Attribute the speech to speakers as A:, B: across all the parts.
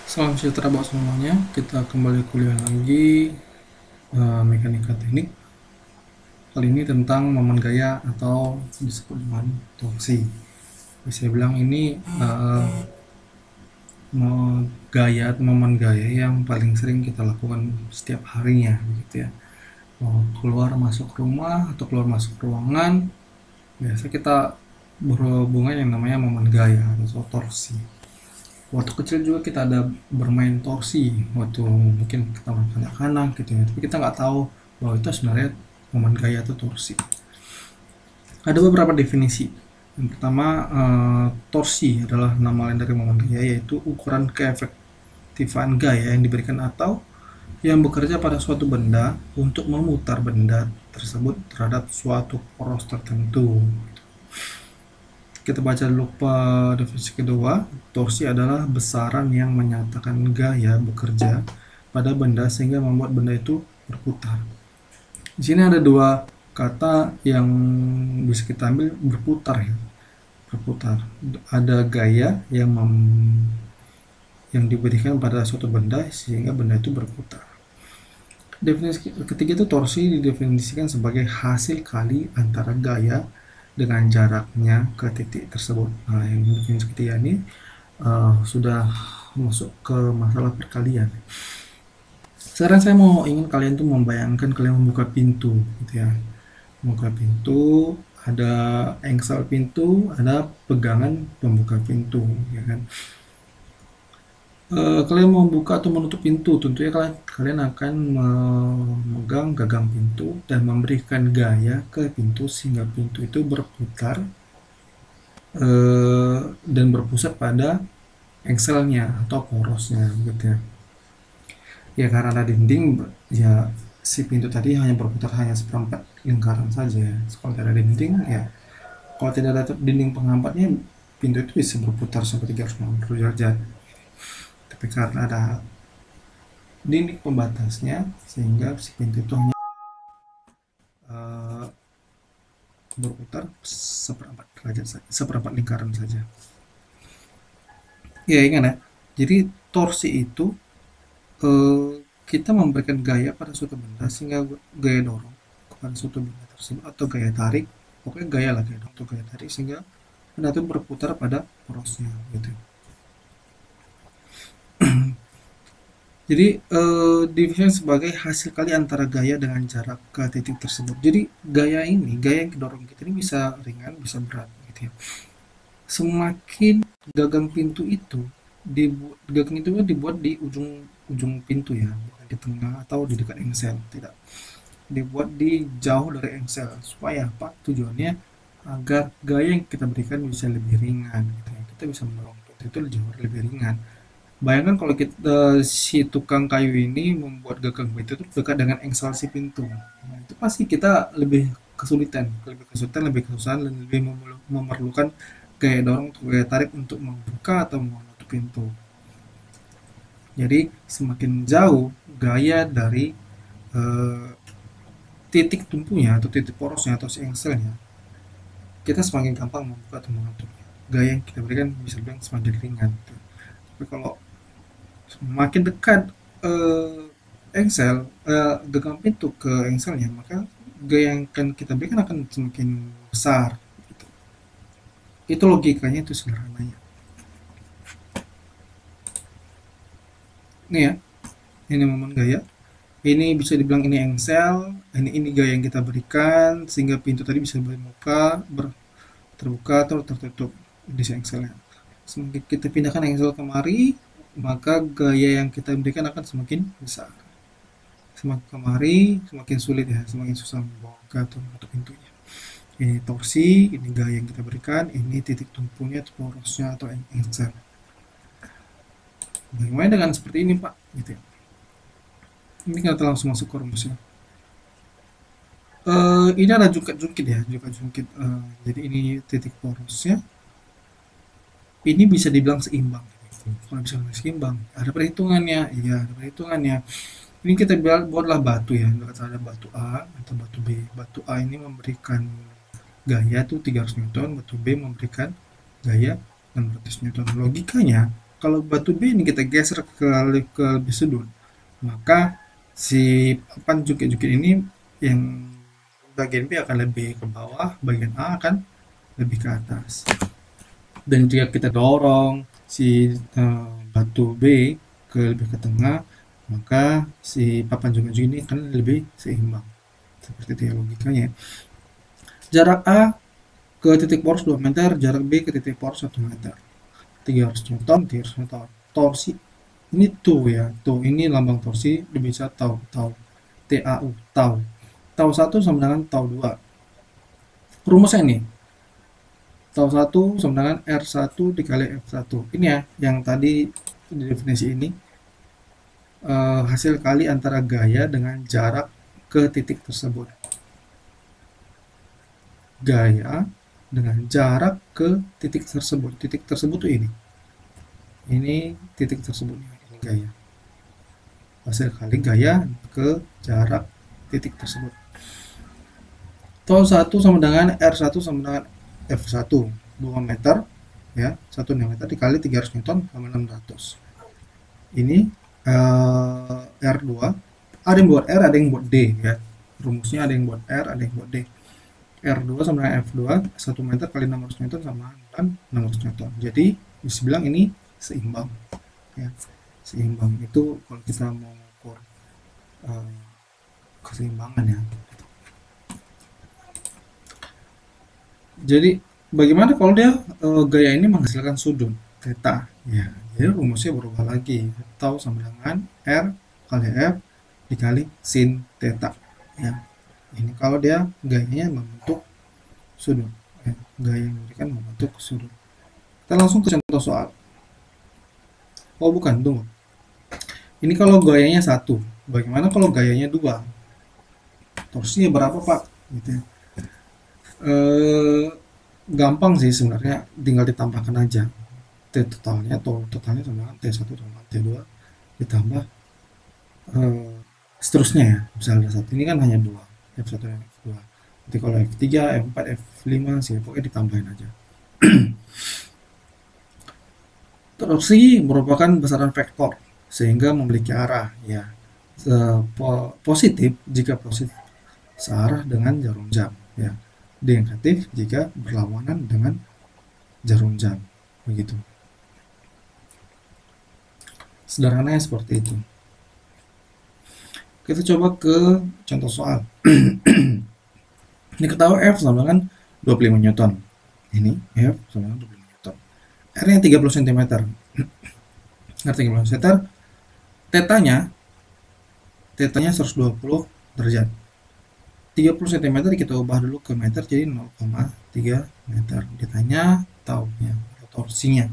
A: Salam sejahtera buat semuanya. Kita kembali kuliah lagi mekanika teknik. Kali ini tentang momen gaya atau disebut dengan torsi. Bisa bilang ini gaya atau momen gaya yang paling sering kita lakukan setiap harinya, begitu ya. Mau keluar masuk rumah atau keluar masuk ruangan, biasa kita berhubungan yang namanya momen gaya atau torsi. Waktu kecil juga kita ada bermain torsi waktu mungkin kita masih anak-anak gitu ya, tapi kita nggak tahu bahwa itu sebenarnya momen gaya atau torsi. Ada beberapa definisi. Yang pertama, torsi adalah nama lain dari momen gaya, yaitu ukuran keefektifan gaya yang diberikan atau yang bekerja pada suatu benda untuk memutar benda tersebut terhadap suatu poros tertentu. Kita baca dulu definisi kedua. Torsi adalah besaran yang menyatakan gaya bekerja pada benda sehingga membuat benda itu berputar. Di sini ada dua kata yang bisa kita ambil, berputar ya. Berputar. Ada gaya yang diberikan pada suatu benda sehingga benda itu berputar. Definisi ketiga itu torsi didefinisikan sebagai hasil kali antara gaya dengan jaraknya ke titik tersebut. Nah, yang definisi ketiga ini sudah masuk ke masalah perkalian. Sekarang saya ingin kalian tuh membayangkan kalian membuka pintu, gitu ya. Membuka pintu, ada engsel pintu, ada pegangan pembuka pintu, ya kan. Kalian mau buka atau menutup pintu, tentunya kalian akan memegang gagang pintu dan memberikan gaya ke pintu sehingga pintu itu berputar dan berpusat pada engselnya atau porosnya, gitu ya. Ya karena ada dinding, ya si pintu tadi hanya berputar hanya seperempat lingkaran saja. Kalau tidak ada dinding, ya kalau tidak ada dinding penghampatnya, pintu itu bisa berputar sampai 360 derajat. Tapi karena ada dinding pembatasnya, sehingga si pintu itu hanya uh, berputar seperempat derajat saja, seperempat lingkaran saja. Ya ingat ya. Jadi torsi itu kita memberikan gaya pada suatu benda sehingga gaya dorong kepada suatu benda tersebut atau gaya tarik, pokoknya gaya lah, gaya dorong atau gaya tarik sehingga benda itu berputar pada porosnya gitu. Jadi division sebagai hasil kali antara gaya dengan jarak ke titik tersebut. Jadi gaya yang kedorong kita ini bisa ringan, bisa berat gitu ya. Semakin gagang pintu itu gagang itu kan dibuat di ujung ujung pintu ya, bukan di tengah atau di dekat engsel, tidak. Dibuat di jauh dari engsel supaya apa? Tujuannya agar gaya yang kita berikan bisa lebih ringan gitu ya. Kita bisa mendorong pintu itu jauh lebih ringan. Bayangkan kalau kita si tukang kayu ini membuat gagang pintu itu dekat dengan engsel si pintu. Nah, itu pasti kita lebih kesusahan dan lebih memerlukan gaya dorong atau gaya tarik untuk membuka atau menutup pintu. Jadi semakin jauh gaya dari eh, titik tumpunya atau titik porosnya atau si engselnya, kita semakin gampang membuka atau menutupnya. Gaya yang kita berikan bisa bilang semakin ringan. Gitu. Tapi kalau semakin dekat gagang pintu ke engselnya, maka gaya yang akan kita berikan akan semakin besar. Gitu. Itu logikanya, itu sederhananya. Ini ya, ini momen gaya. Ini bisa dibilang ini engsel, ini gaya yang kita berikan sehingga pintu tadi bisa terbuka atau tertutup di engselnya. Semakin kita pindahkan engsel kemari, maka gaya yang kita berikan akan semakin besar. Semakin kemari, semakin sulit ya, semakin susah membuka atau menutup pintunya. Ini torsi, ini gaya yang kita berikan, ini titik tumpunya, porosnya atau engsel. Bagaimana dengan seperti ini Pak? Gitu ya. Ini kita langsung masuk ke rumusnya. Ini ada jungkit-jungkit ya, jungkit-jungkit. Jadi ini titik porosnya. Ini bisa dibilang seimbang. Kalau bisa dibilang seimbang, ada perhitungannya. Iya, ada perhitungannya. Ini kita buatlah batu ya. Ada batu A atau batu B. Batu A ini memberikan gaya tuh 300 Newton, batu B memberikan gaya 600 Newton. Logikanya kalau batu B ini kita geser ke lebih sudut, maka si papan jukit-jukit ini yang bagian B akan lebih ke bawah, bagian A akan lebih ke atas. Dan jika kita dorong si batu B lebih ke tengah, maka si papan jukit-jukit ini akan lebih seimbang. Seperti itu ya logikanya. Jarak A ke titik poros 2 meter, jarak B ke titik poros 1 meter. 300 Newton, 300 Newton. Torsi ini tuh ya, tuh ini lambang torsi bisa tau, TAU, tau. Tau 1 sama dengan tau 2. Rumusnya ini, tau 1 sama dengan R1 dikali F1. Ini ya, yang tadi di definisi ini hasil kali antara gaya dengan jarak ke titik tersebut. Gaya dengan jarak ke titik tersebut. Titik tersebut tuh ini. Ini titik tersebut, ini gaya. Hasil kali gaya ke jarak titik tersebut. Tau 1 sama dengan R1 sama dengan F1, 2 meter ya, 1 meter dikali 300 Newton sama 600. Ini R2, ada yang buat R, ada yang buat D ya. Rumusnya ada yang buat R, ada yang buat D. R2 sama dengan F2, 1 meter kali 600 Newton sama dengan 600 Newton. Jadi bisa bilang ini seimbang ya. Seimbang itu kalau kita mau mengukur keseimbangan ya. Jadi bagaimana kalau dia gaya ini menghasilkan sudut theta ya, jadi rumusnya berubah lagi, tau sama dengan R kali F dikali sin theta ya. Ini kalau dia gayanya membentuk sudut ya, gaya yang memberikan membentuk sudut. Kita langsung ke contoh soal. Oh bukan, tunggu, ini kalau gayanya 1, bagaimana kalau gayanya 2? Torsinya berapa pak gitu ya. Gampang sih sebenarnya, tinggal ditambahkan aja T totalnya, atau totalnya sama T1 sama T2 ditambah seterusnya ya. Misalnya satu ini kan hanya 2, F1 dan F2. Nanti kalau F3, F4, F5 sih pokoknya ditambahin aja. Torsi merupakan besaran vektor sehingga memiliki arah ya, positif jika positif searah dengan jarum jam ya, negatif jika berlawanan dengan jarum jam, begitu. Sederhananya seperti itu. Kita coba ke contoh soal. Ini ketahui F sama dengan 25 Newton. Ini F sama dengan 25 Newton. R-nya 30 cm. R 30 cm. Tetanya 120 derajat. 30 cm kita ubah dulu ke meter jadi 0,3 meter. Ditanya taunya, torsinya.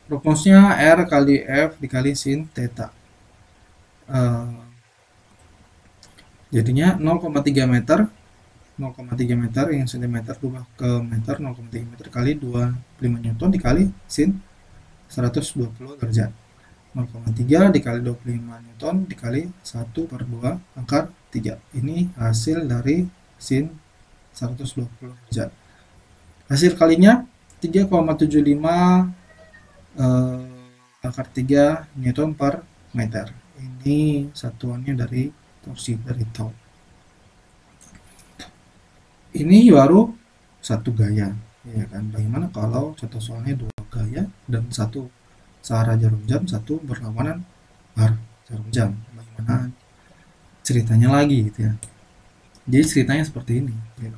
A: Rumusnya R kali F dikali sin theta. Jadinya 0,3 meter. 0,3 meter yang cm ubah ke meter, 0,3 meter kali 25 Newton dikali sin 120 derajat. 0,3 dikali 25 Newton dikali 1 per 2 akar 3. Ini hasil dari sin 120 derajat. Hasil kalinya 3,75 akar 3 Newton per meter. Ini satuannya dari torsi, dari tau. Ini baru satu gaya ya kan. Bagaimana kalau contoh soalnya 2 gaya dan satu searah jarum jam, satu berlawanan arah jarum jam? Bagaimana ceritanya lagi gitu ya. Jadi ceritanya seperti ini gitu.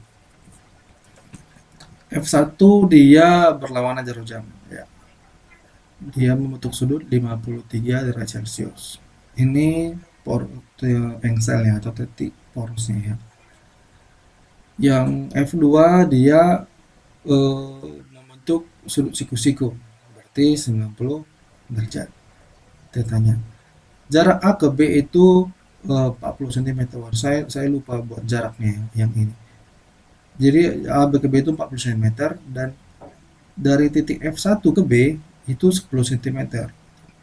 A: F1 dia berlawanan jarum jam ya. Dia membentuk sudut 53 derajat Celcius. Ini engselnya atau titik porosnya ya. Yang F2 dia membentuk sudut siku-siku, berarti 90 derajat tetanya. Jarak A ke B itu 40 cm. Saya lupa buat jaraknya yang ini. Jadi A ke B itu 40 cm dan dari titik F1 ke B itu 10 cm.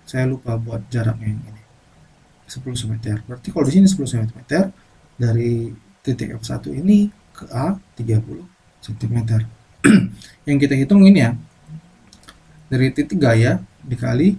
A: Saya lupa buat jaraknya yang ini. 10 cm. Berarti kalau di sini 10 cm dari titik F1 ini ke A 30 cm. Yang kita hitung ini ya. Dari titik gaya dikali